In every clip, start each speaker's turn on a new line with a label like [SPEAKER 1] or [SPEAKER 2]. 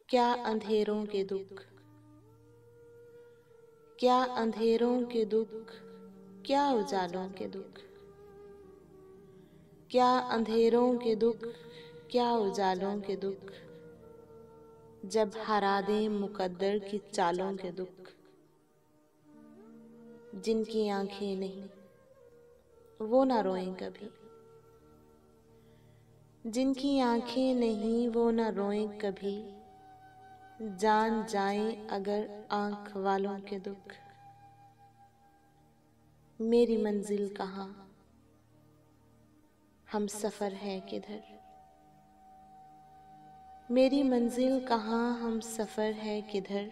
[SPEAKER 1] क्या अंधेरों के दुख, क्या अंधेरों के दुख, क्या उजालों के दुख, क्या अंधेरों के दुख, क्या उजालों के दुख, जब हरा दें मुकद्दर की चालों के दुख। जिनकी आंखें नहीं वो ना रोएं कभी, जिनकी आंखें नहीं वो ना रोएं कभी, जान जाएं अगर आंख वालों के दुख। मेरी मंजिल कहाँ, हम सफर है किधर, मेरी मंजिल कहाँ, हम सफर है किधर,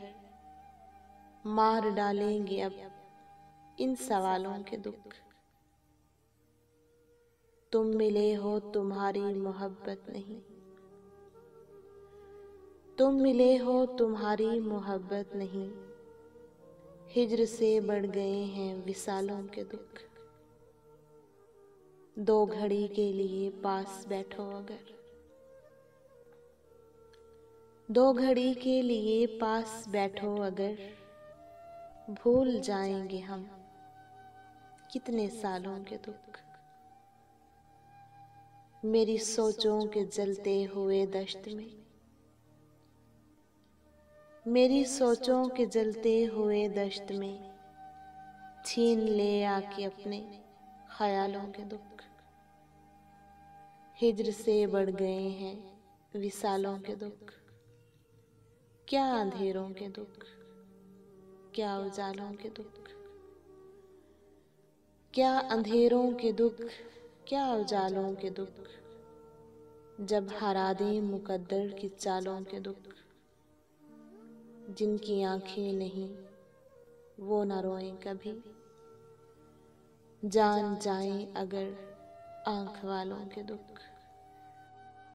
[SPEAKER 1] मार डालेंगे अब इन सवालों के दुख। तुम मिले हो तुम्हारी मोहब्बत नहीं, तुम मिले हो तुम्हारी मोहब्बत नहीं, हिज्र से बढ़ गए हैं विसालों के दुख। दो घड़ी के लिए पास बैठो अगर, दो घड़ी के लिए पास बैठो अगर, भूल जाएंगे हम कितने सालों के दुख। मेरी सोचों के जलते हुए दश्त में, मेरी सोचों के जलते हुए दश्त में, छीन ले आके अपने ख्यालों के दुख। हिज्र से बढ़ गए हैं विसालों के दुख। क्या अंधेरों के दुख, क्या उजालों के दुख, क्या अंधेरों के दुख, क्या उजालों के दुख, जब हरा दें मुकद्दर की चालों के दुख। जिनकी आंखें नहीं वो न रोएं कभी, जान जाएं अगर आंख वालों के दुख।